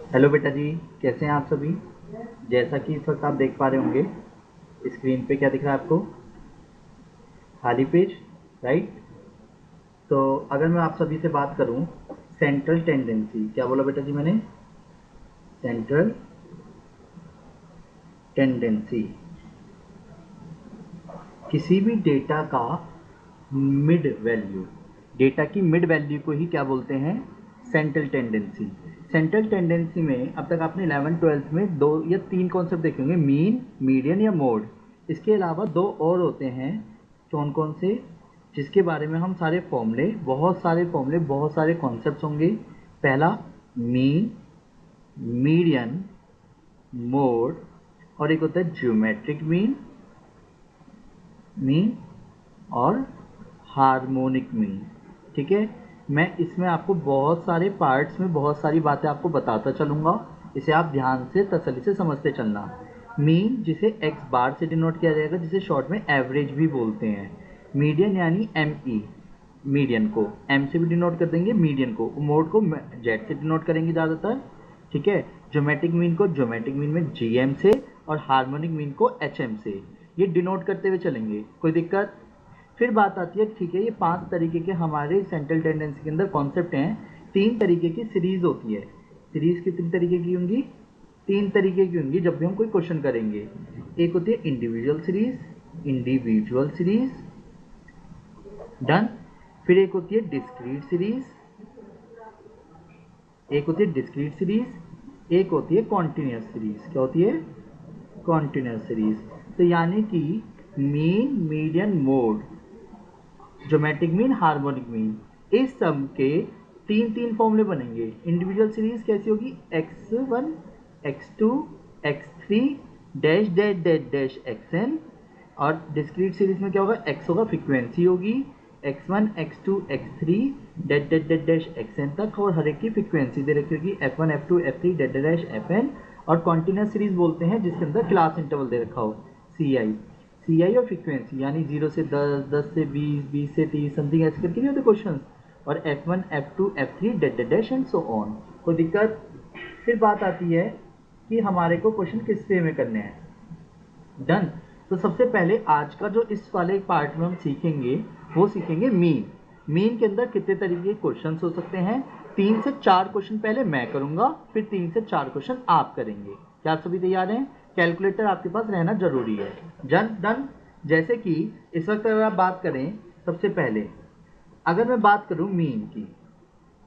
Hello बेटा जी, कैसे हैं आप सभी। जैसा कि इस वक्त आप देख पा रहे होंगे स्क्रीन पे क्या दिख रहा है आपको, खाली पेज, राइट। तो अगर मैं आप सभी से बात करूं सेंट्रल टेंडेंसी, क्या बोला बेटा जी मैंने, सेंट्रल टेंडेंसी, किसी भी डेटा का मिड वैल्यू, डेटा की मिड वैल्यू को ही क्या बोलते हैं, सेंट्रल टेंडेंसी। सेंट्रल टेंडेंसी में अब तक आपने 11th-12th में 2 या 3 कॉन्सेप्ट देखे होंगे, मीन, मीडियन या मोड। इसके अलावा 2 और होते हैं, कौन कौन से, जिसके बारे में हम सारे फॉर्मूले, बहुत सारे कॉन्सेप्ट्स होंगे। पहला मीन, मीडियन, मोड, और एक होता है ज्योमेट्रिक मीन, मीन और हार्मोनिक मीन। ठीक है, मैं इसमें आपको बहुत सारे पार्ट्स में बहुत सारी बातें आपको बताता चलूँगा, इसे आप ध्यान से तसल्ली से समझते चलना। मीन जिसे एक्स बार से डिनोट किया जाएगा, जिसे शॉर्ट में एवरेज भी बोलते हैं। मीडियन यानी एम ई, मीडियन को एम से भी डिनोट कर देंगे, मीडियन को, मोड को जेड से डिनोट करेंगे ज़्यादातर। ठीक है, ज्योमेट्रिक मीन को ज्योमेट्रिक मीन में जी एम से, और हार्मोनिक मीन को एच एम से, ये डिनोट करते हुए चलेंगे, कोई दिक्कत। फिर बात आती है, ठीक है, ये 5 तरीके के हमारे सेंट्रल टेंडेंसी के अंदर कॉन्सेप्ट हैं। 3 तरीके की सीरीज होती है। सीरीज कितनी तरीके की होंगी, 3 तरीके की होंगी जब भी हम कोई क्वेश्चन करेंगे। एक होती है individual series, individual series, done. फिर एक होती है डिस्क्रीट सीरीज, एक होती है डिस्क्रीट सीरीज, एक होती है कॉन्टिन्यूस सीरीज। क्या होती है, कॉन्टिन्यूस सीरीज। तो यानी कि mean, median, mode, geometric mean, harmonic mean, इस सब के 3 फॉर्मूले बनेंगे। इंडिविजुअल सीरीज कैसी होगी, x1, x2, x3 dash dash dash dash xn। और डिस्क्रीट सीरीज में क्या होगा, x होगा, फ्रीक्वेंसी होगी, x1, x2, x3 dash dash dash dash xn तक, और हर एक की फ्रीक्वेंसी दे रखी होगी, f1, f2, f3 dash dash dash fn। और कॉन्टिन्यूस सीरीज बोलते हैं जिसके अंदर क्लास इंटरवल दे रखा हो, सी आई और फ्रीक्वेंसी, यानी 0 से 10, 10 से 20, 20 से 30, समथिंग ऐसे करके नहीं होते क्वेश्चन। और F1, F2, F3 that dash and so on, कोई दिक्कत। फिर बात आती है कि हमारे को क्वेश्चन किस वे में करने हैं, डन। तो सबसे पहले आज का जो इस वाले पार्ट में हम सीखेंगे, वो सीखेंगे मीन। मीन के अंदर कितने तरीके के क्वेश्चन हो सकते हैं, 3 से 4 क्वेश्चन पहले मैं करूंगा, फिर 3 से 4 क्वेश्चन आप करेंगे। क्या आप सभी तैयार हैं, कैलकुलेटर आपके पास रहना जरूरी है, डन डन। जैसे कि इस वक्त अगर आप बात करें, सबसे पहले अगर मैं बात करूं मीन की,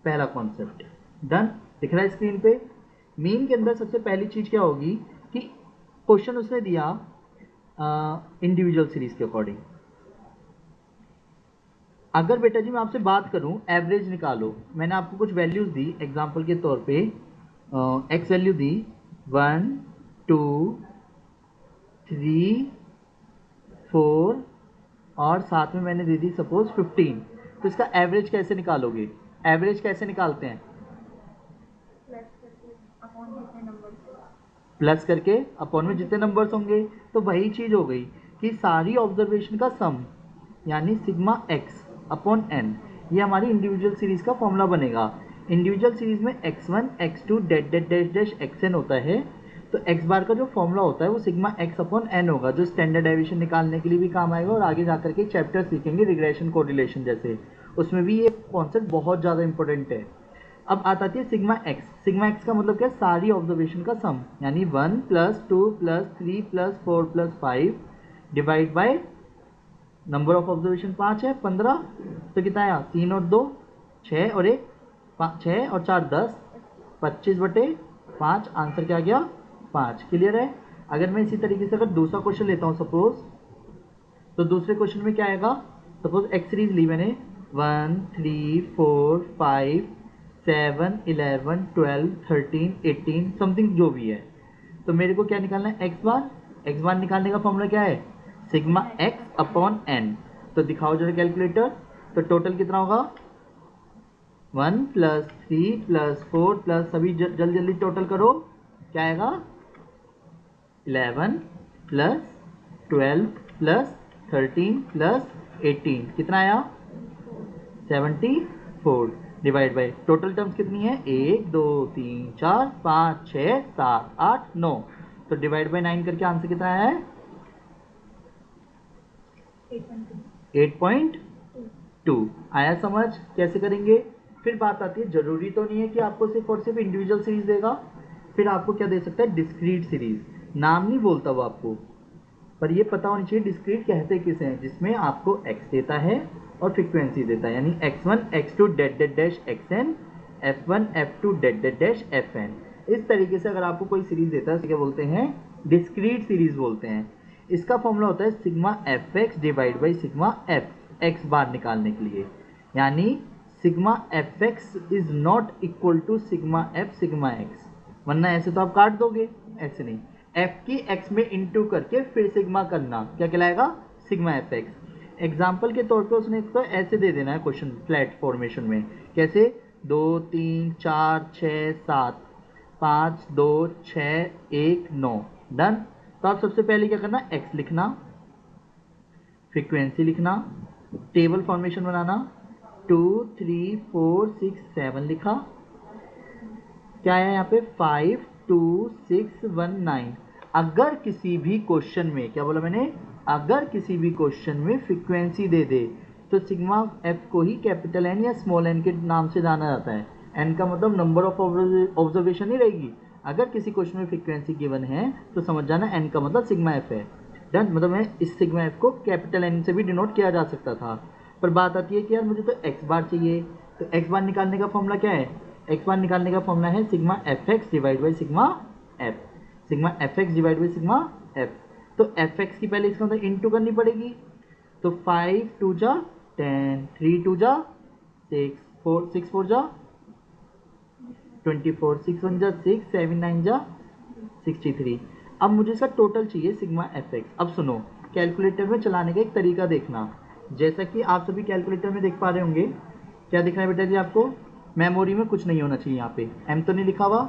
पहला कॉन्सेप्ट, डन, दिख रहा है स्क्रीन पे। मीन के अंदर सबसे पहली चीज क्या होगी कि क्वेश्चन उसने दिया इंडिविजुअल सीरीज के अकॉर्डिंग। अगर बेटा जी मैं आपसे बात करूं एवरेज निकालो, मैंने आपको कुछ वैल्यूज दी एग्जांपल के तौर पे, एक्स वैल्यू दी 1, 2, 3, 4, और साथ में मैंने दे दी सपोज 15। तो इसका एवरेज कैसे निकालोगे, एवरेज कैसे निकालते हैं, प्लस करके अपॉन में जितने नंबर्स होंगे। तो वही चीज हो गई कि सारी ऑब्जर्वेशन का सम, यानी सिग्मा एक्स अपॉन एन, ये हमारी इंडिविजुअल सीरीज का फॉर्मूला बनेगा। इंडिविजुअल सीरीज में x1, x2 dash dash dash dash xn होता है। तो x बार का जो फॉर्मूला होता है वो सिग्मा x अपॉन एन होगा, जो स्टैंडर्ड डेविएशन निकालने के लिए भी काम आएगा, और आगे जाकर के चैप्टर सीखेंगे रिग्रेशन कोरिलेशन जैसे, उसमें भी ये कॉन्सेप्ट बहुत ज़्यादा इंपॉर्टेंट है। अब आती है सिग्मा एक्स। सिग्मा एक्स का मतलब क्या है, सारी ऑब्जर्वेशन का सम, यानी 1 + 2 + 3 + 4 + 5 divide by number of observation 5 है, 15। तो कितना आया, 3 और 2 6, और 1 6 और 4 10, 25/5, आंसर क्या आ गया 5। क्लियर है। अगर मैं इसी तरीके से अगर दूसरा क्वेश्चन लेता हूँ सपोज, तो दूसरे क्वेश्चन में क्या आएगा, सपोज एक्स सीरीज ली मैंने, 1, 3, 4, 5, 7, 11, 12, 13, 18 समथिंग जो भी है। तो मेरे को क्या निकालना है, एक्स बार। एक्स बार निकालने का फॉर्मूला क्या है, सिग्मा एक्स अपॉन एन। तो दिखाओ जरा कैलकुलेटर, तो टोटल कितना होगा, 1 + 3 + 4 प्लस, सभी जल्दी जल्दी टोटल करो, क्या आएगा, 11 + 12 + 13 + 18, कितना आया 74। डिवाइड बाय टोटल टर्म्स कितनी है 1 2 3 4 5 6 7 8 9, तो डिवाइड बाय 9 करके आंसर कितना है 8.2। आया समझ कैसे करेंगे। फिर बात आती है, जरूरी तो नहीं है कि आपको सिर्फ और सिर्फ इंडिविजुअल सीरीज देगा, फिर आपको क्या दे सकता है डिस्क्रीट सीरीज। नाम नहीं बोलता वो आपको, पर ये पता होनी चाहिए डिस्क्रीट कहते किसे हैं, जिसमें आपको x देता है और फ्रीक्वेंसी देता है, यानी x1 x2 dash dash dash xn, f1 f2 dash dash dash fn। इस तरीके से अगर आपको कोई सीरीज देता है तो क्या बोलते हैं डिस्क्रीट सीरीज बोलते हैं। इसका फॉर्मूला होता है sigma F X divide by sigma F X bar निकालने के लिए, यानी sigma F X is not equal to sigma F sigma X, वरना ऐसे तो आप काट दोगे, ऐसे नहीं, एफ की एक्स में इंटू करके फिर सिग्मा करना, क्या कहलाएगा सिग्मा एफ एक्स। एग्जाम्पल के तौर पे उसने इसको ऐसे दे देना है क्वेश्चन फ्लैट फॉर्मेशन में, कैसे 2 3 4 6 7 5 2 6 1 9 डन। तो आप सबसे पहले क्या करना x लिखना, फ्रीक्वेंसी लिखना, टेबल फॉर्मेशन बनाना, 2 3 4 6 7 लिखा, क्या है यहाँ पे 5 2 6 1 9। अगर किसी भी क्वेश्चन में, क्या बोला मैंने, अगर किसी भी क्वेश्चन में फ्रीक्वेंसी दे दे तो सिग्मा एफ को ही कैपिटल एन या स्मॉल एन के नाम से जाना जाता है। एन का मतलब नंबर ऑफ ऑब्जर्वेशन ही रहेगी। अगर किसी क्वेश्चन में फ्रीक्वेंसी गिवन है तो समझ जाना एन का मतलब सिग्मा एफ है। डन, मतलब मैं इस सिग्मा एफ को कैपिटल एन से भी डिनोट किया जा सकता था। पर बात आती है कि यार मुझे तो एक्स बार चाहिए, तो एक्स बार निकालने का फॉर्मूला क्या है, एक्स बार निकालने का फॉर्मूला है sigma F X divide by sigma F, sigma F X divide by sigma F. तो एफ एक्स की पहले इसका मतलब इंटू करनी पड़ेगी, तो 5 2 जा 10, 3 2 जा 6 4 जा 24, 6 1 जा 6, 7 9 जा 63। अब मुझे इसका टोटल चाहिए सिग्मा एफ एक्स। अब सुनो, कैलकुलेटर में चलाने का एक तरीका देखना, जैसा कि आप सभी कैलकुलेटर में देख पा रहे होंगे, क्या दिख रहा है बेटा जी आपको, मेमोरी में कुछ नहीं होना चाहिए, यहाँ पे एम तो नहीं लिखा हुआ।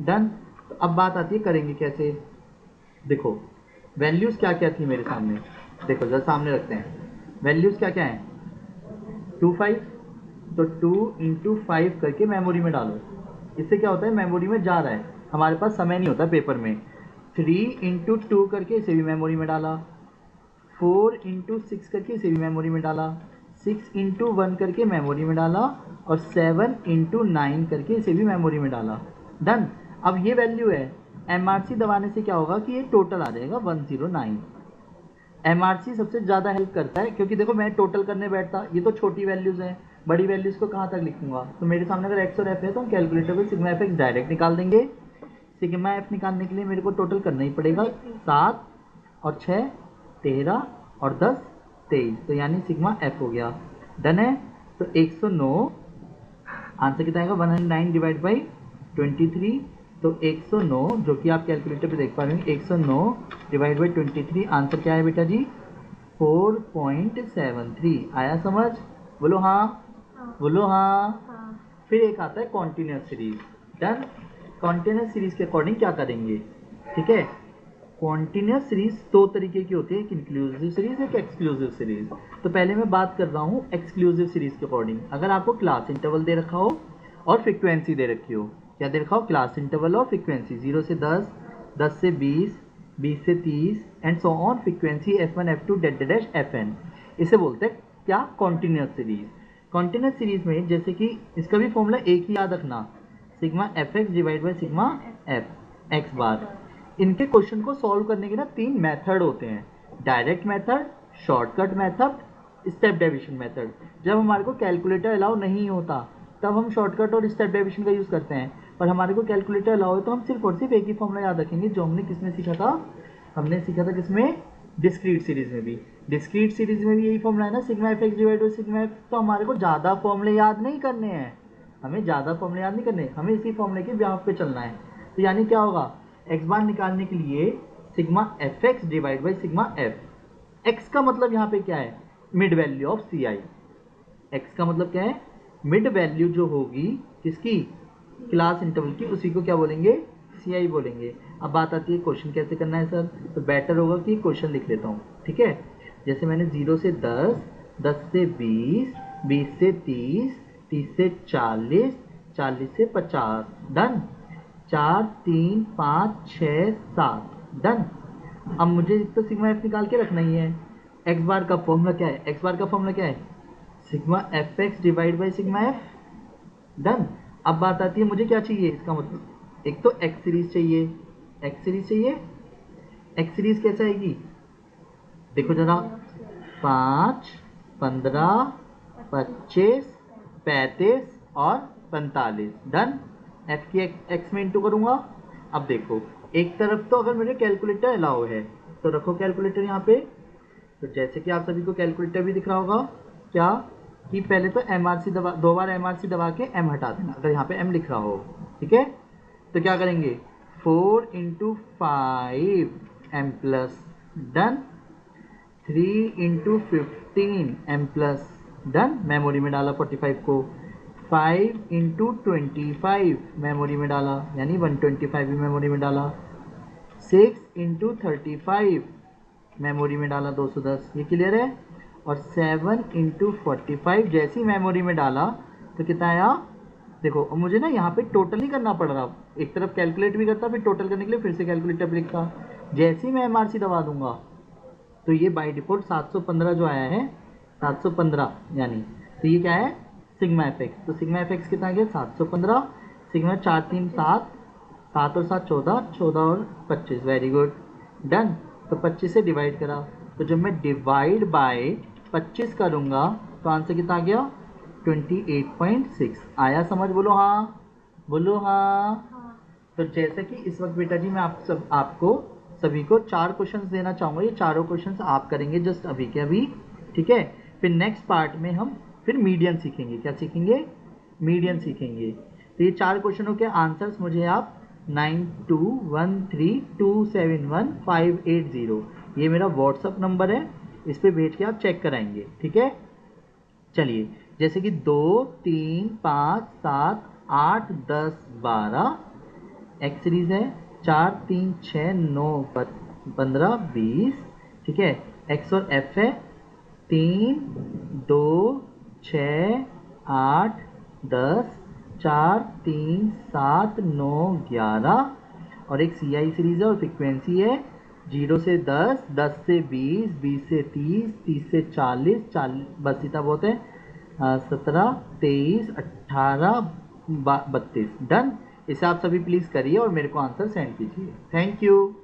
डन। तो अब बात आती है करेंगे कैसे। देखो वैल्यूज क्या क्या थी मेरे सामने, देखो जरा सामने रखते हैं, वैल्यूज क्या क्या है 2 5, तो 2 इंटू 5 करके मेमोरी में डालो। इससे क्या होता है मेमोरी में जा रहा है, हमारे पास समय नहीं होता पेपर में। 3 इंटू 2 करके इसे भी मेमोरी में डाला, 4 इंटू 6 करके इसे भी मेमोरी में डाला, 6 इंटू 1 करके मेमोरी में डाला, और 7 इंटू 9 करके इसे भी मेमोरी में डाला। डन। अब ये वैल्यू है, एमआरसी दबाने से क्या होगा कि ये टोटल आ जाएगा 109। एमआरसी सबसे ज़्यादा हेल्प करता है, क्योंकि देखो मैं टोटल करने बैठता, ये तो छोटी वैल्यूज़ हैं, बड़ी वैल्यूज़ को कहाँ तक लिखूंगा। तो मेरे सामने अगर एक्स और एफ है तो हम कैलकुलेटर पे सिग्मा एफ एक्स डायरेक्ट निकाल देंगे। सिग्मा एफ निकालने के लिए मेरे को टोटल करना ही पड़ेगा, 7 और 6 13 और 10 23, तो यानी सिग्मा एफ हो गया। डन है। तो 109 आंसर कितना आएगा 109 डिवाइड बाई 23, तो 109 जो कि आप कैलकुलेटर पे देख पा रहे हैं, 109 डिवाइड बाई 23 आंसर क्या है बेटा जी 4.73। आया समझ, बोलो हाँ, बोलो हाँ। फिर एक आता है continuous series. Done. Continuous series के अकॉर्डिंग क्या करेंगे, ठीक है। कॉन्टिन्यूस सीरीज दो तरीके की होती है, एक इंक्लूसिव सीरीज एक एक्सक्लूसिव सीरीज। तो पहले मैं बात कर रहा हूँ एक्सक्लूसिव सीरीज के अकॉर्डिंग। अगर आपको क्लास इंटरवल दे रखा हो और फ्रीक्वेंसी दे रखी हो, क्या दे रखा हो क्लास इंटरवल और फ्रीक्वेंसी 0 से 10, 10 से 20, 20 से 30 and so on, frequency f1 f2 dash dash fn, इसे बोलते हैं क्या कॉन्टिन्यूस सीरीज। कॉन्टिन्यूस सीरीज में जैसे कि इसका भी फॉर्मूला एक ही याद रखना, sigma F X divide by sigma F X bar. इनके क्वेश्चन को सॉल्व करने के ना 3 मेथड होते हैं, direct method, shortcut method, step deviation method. जब हमारे को कैलकुलेटर अलाउ नहीं होता तब हम शॉर्टकट और स्टेप डेविएशन का यूज़ करते हैं, पर हमारे को कैलकुलेटर अलाउ है तो हम सिर्फ और सिर्फ एक ही फॉर्मूला याद रखेंगे, जो हमने किसमें सीखा था, हमने सीखा था किसमें, डिस्क्रीट सीरीज में भी। डिस्क्रीट सीरीज में भी यही फॉर्मूला है ना, sigma F X divide by sigma F. तो हमारे को ज़्यादा फॉर्मूले याद नहीं करने हैं, हमें ज़्यादा फॉर्मूले याद नहीं करने, हमें इसी फॉर्मूले के ब्याह पे चलना है। तो यानी क्या होगा, एक्स बार निकालने के लिए sigma F X divide by sigma F. X का मतलब यहाँ पे क्या है, mid value of C I. X का मतलब क्या है, मिड वैल्यू जो होगी किसकी, क्लास इंटरवल की, उसी को क्या बोलेंगे, सी आई बोलेंगे। अब बात आती है क्वेश्चन कैसे करना है सर, तो बेटर होगा कि क्वेश्चन लिख लेता हूँ, ठीक है। जैसे मैंने 0 से 10, 10 से 20, 20 से 30, 30 से 40, 40 से 50, डन। 4 3 5 6 7, डन। अब मुझे तो सिग्मा एफ निकाल के रखना ही है। एक्स बार का फॉर्मूला क्या है? एक्स बार का फॉर्मूला क्या है? Sigma F X divide by sigma F, done. अब बात आती है मुझे क्या चाहिए, इसका मतलब एक तो एक्स सीरीज चाहिए, एक्स सीरीज चाहिए। एक्स सीरीज कैसे आएगी देखो जरा, 5 15 25 35 और 45, डन। एफ की एक्स में इंटू करूंगा। अब देखो एक तरफ तो अगर मेरे कैलकुलेटर अलाउ है तो रखो कैलकुलेटर यहाँ पे। तो जैसे कि आप सभी को कैलकुलेटर भी दिख रहा होगा क्या, कि पहले तो MRC दबा, 2 बार MRC दबा के M हटा देना अगर यहाँ पे M लिख रहा हो, ठीक है। तो क्या करेंगे, 4 × 5 M plus, done. 3 × 15 M plus, done. Memory में डाला 45 को। 5 × 25 मेमोरी में डाला, यानी 125 भी मेमोरी में डाला। 6 × 35 मेमोरी में डाला 210, ये क्लियर है। और 7 × 45 जैसी मेमोरी में डाला तो कितना आया देखो। मुझे ना यहाँ पे टोटल नहीं करना पड़ रहा, एक तरफ कैलकुलेट भी करता फिर टोटल करने के लिए फिर से कैलकुलेटर पे लिखता। जैसे ही मैं MRC दबा दूंगा तो ये बाय डिफॉल्ट 715 जो आया है, 715 यानी, तो ये क्या है सिग्मा एफ एक्स। तो सिग्मा एफ एक्स कितना आ गया 715। सिग्मा 4 3 7, 7 और 7 14, 14 और 25, वेरी गुड, डन। तो 25 से डिवाइड करा, तो जब मैं डिवाइड बाय 25 करूंगा तो आंसर कितना आ गया 28.6 आया। समझ, बोलो हाँ, बोलो हाँ। तो जैसे कि इस वक्त बेटा जी मैं आपको सभी को 4 क्वेश्चंस देना चाहूँगा, ये चारों क्वेश्चंस आप करेंगे जस्ट अभी के अभी, ठीक है। फिर नेक्स्ट पार्ट में हम फिर मीडियन सीखेंगे। क्या सीखेंगे? मीडियन सीखेंगे। तो ये 4 क्वेश्चनों के आंसर्स मुझे आप 9213271580, ये मेरा व्हाट्सअप नंबर है, इस पर भेज के आप चेक कराएंगे, ठीक है। चलिए, जैसे कि 2 3 5 7 8 10 12 एक्स सीरीज है, 4 3 6 9 15 20, ठीक है। एक्स और एफ है 3 2 6 8 10, 4 3 7 9 11, और एक CI सीरीज है और फ्रीक्वेंसी है 0 से 10, 10 से 20, 20 से 30, 30 से 40, 40 बस इतना बहुत है, 17 23 18 32, डन। इसे आप सभी प्लीज़ करिए और मेरे को आंसर सेंड कीजिए। Thank you.